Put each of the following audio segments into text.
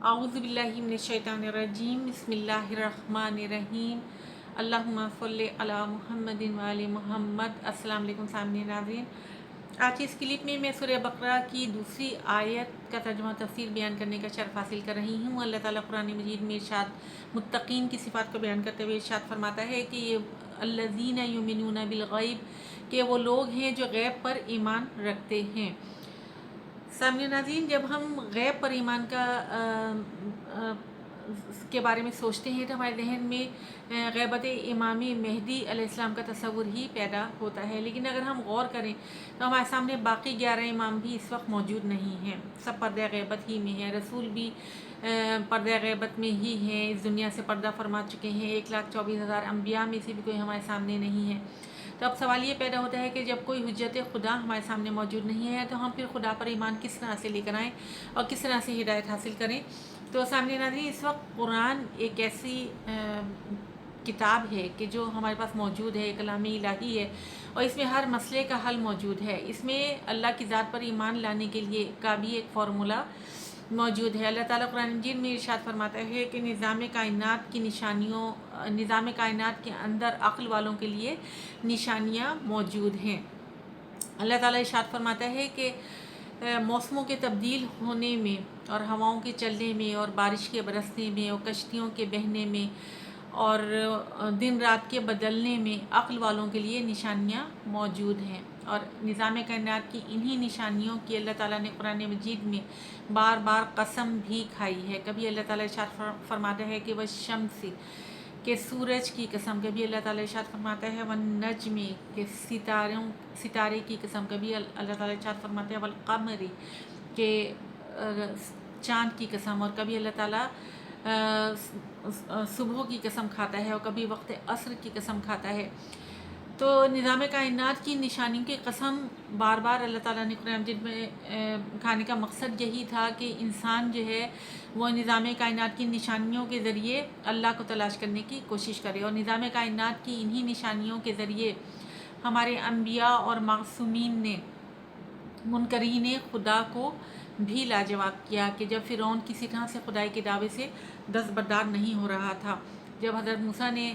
اعوذ باللہ من الشیطان الرجیم بسم اللہ الرحمن الرحیم اللہم صلی علی محمد وعلی محمد۔ السلام علیکم سامعین ناظرین، آج کی اس کلپ میں سورہ بقرہ کی دوسری آیت کا ترجمہ تفسیر بیان کرنے کا شرف حاصل کر رہی ہوں۔ اللہ تعالیٰ قرآن مجید میں ارشاد متقین کی صفات کو بیان کرتے ہوئے ارشاد فرماتا ہے کہ یہ الذین یؤمنون بالغیب، کہ وہ لوگ ہیں جو غیب پر ایمان رکھتے ہیں۔ سامعین ناظرین، جب ہم غیب پر ایمان کے بارے میں سوچتے ہیں تو ہمارے ذہن میں غیبت امام مہدی علیہ السلام کا تصور ہی پیدا ہوتا ہے، لیکن اگر ہم غور کریں تو ہمارے سامنے باقی 11 امام بھی اس وقت موجود نہیں ہیں۔ سب پردہ غیبت ہی میں ہیں، رسول بھی پردہ غیبت میں ہی ہیں، اس دنیا سے پردہ فرما چکے ہیں۔ 1,24,000 انبیاء میں سے بھی کوئی ہمارے سامنے نہیں ہے۔ تو اب سوال یہ پیدا ہوتا ہے کہ جب کوئی حجت خدا ہمارے سامنے موجود نہیں ہے تو ہم پھر خدا پر ایمان کس طرح سے لے کر آئیں اور کس طرح سے ہدایت حاصل کریں۔ تو سامنے ناظرین، اس وقت قرآن ایک ایسی کتاب ہے کہ جو ہمارے پاس موجود ہے، کلام الہی ہے، اور اس میں ہر مسئلے کا حل موجود ہے۔ اس میں اللہ کی ذات پر ایمان لانے کے لیے کا بھی ایک فارمولہ موجود ہے۔ اللہ تعالیٰ قرآن مجید میں ارشاد فرماتا ہے کہ نظام کائنات کے اندر عقل والوں کے لیے نشانیاں موجود ہیں۔ اللہ تعالیٰ ارشاد فرماتا ہے کہ موسموں کے تبدیل ہونے میں اور ہواؤں کے چلنے میں اور بارش کے برسنے میں اور کشتیوں کے بہنے میں اور دن رات کے بدلنے میں عقل والوں کے لیے نشانیاں موجود ہیں۔ اور نظام کائنات کی انہی نشانیوں کی اللہ تعالیٰ نے قرآن مجید میں بار بار قسم بھی کھائی ہے۔ کبھی اللہ تعالیٰ ارشاد فرماتا ہے کہ والشمس، کہ سورج کی قسم، کبھی اللہ تعالیٰ ارشاد فرماتا ہے والنجم، کہ ستارے کی قسم، کبھی اللہ تعالیٰ ارشاد فرماتا ہے والقمر، کہ چاند کی قسم، اور کبھی اللہ تعالیٰ صبح کی قسم کھاتا ہے اور کبھی وقت عصر کی قسم کھاتا ہے۔ تو نظام کائنات کی نشانیوں کی قسم بار بار اللہ تعالیٰ نے قرآن مجید میں کھانے کا مقصد یہی تھا کہ انسان جو ہے وہ نظام کائنات کی نشانیوں کے ذریعے اللہ کو تلاش کرنے کی کوشش کرے، اور نظام کائنات کی انہی نشانیوں کے ذریعے ہمارے انبیاء اور معصومین نے منکرین خدا کو بھی لاجواب کیا کہ جب فرعون کسی طرح سے خدائی کے دعوے سے دستبردار نہیں ہو رہا تھا، جب حضرت موسیٰ نے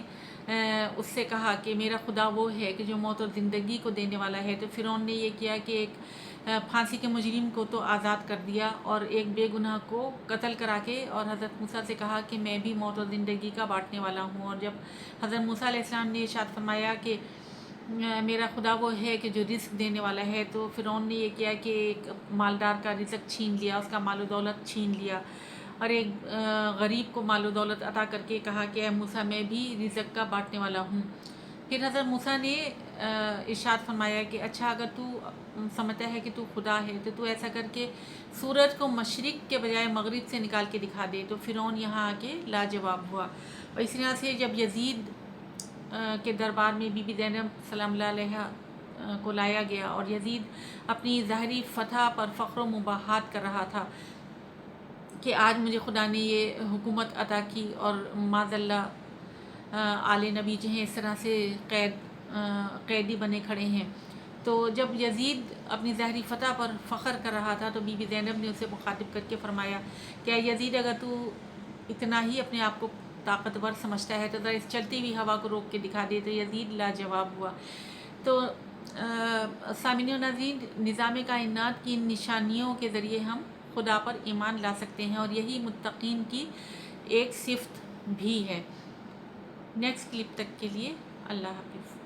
اس سے کہا کہ میرا خدا وہ ہے کہ جو موت اور زندگی کو دینے والا ہے، تو فرعون نے یہ کیا کہ ایک پھانسی کے مجرم کو تو آزاد کر دیا اور ایک بے گناہ کو قتل کرا کے، اور حضرت موسیٰ سے کہا کہ میں بھی موت اور زندگی کا بانٹنے والا ہوں۔ اور جب حضرت موسیٰ علیہ السلام نے ارشاد فرمایا کہ میرا خدا وہ ہے کہ جو رزق دینے والا ہے، تو فرعون نے یہ کیا کہ ایک مالدار کا رزق چھین لیا، اس کا مال و دولت چھین لیا، اور ایک غریب کو مال و دولت عطا کر کے کہا کہ اے موسیٰ میں بھی رزق کا بانٹنے والا ہوں۔ پھر حضرت موسیٰ نے ارشاد فرمایا کہ اچھا، اگر تو سمجھتا ہے کہ تو خدا ہے تو ایسا کر کے سورج کو مشرق کے بجائے مغرب سے نکال کے دکھا دے۔ تو فرعون یہاں آ کے لاجواب ہوا، اور اس طرح سے جب یزید کے دربار میں بی بی زینب سلام اللہ علیہ کو لایا گیا اور یزید اپنی ظاہری فتح پر فخر و مباحات کر رہا تھا کہ آج مجھے خدا نے یہ حکومت عطا کی، اور معاذ اللہ آل نبی جو ہیں اس طرح سے قیدی بنے کھڑے ہیں، تو جب یزید اپنی ظاہری فتح پر فخر کر رہا تھا تو بی بی زینب نے اسے مخاطب کر کے فرمایا کہ اے یزید، اگر تو اتنا ہی اپنے آپ کو طاقتور سمجھتا ہے تو ذرا اس چلتی ہوئی ہوا کو روک کے دکھا دے۔ تو یزید لاجواب ہوا۔ تو سامعین و ناظرین، نظام کائنات کی نشانیوں کے ذریعے ہم خدا پر ایمان لا سکتے ہیں، اور یہی متقین کی ایک صفت بھی ہے۔ نیکسٹ کلپ تک کے لیے اللہ حافظ۔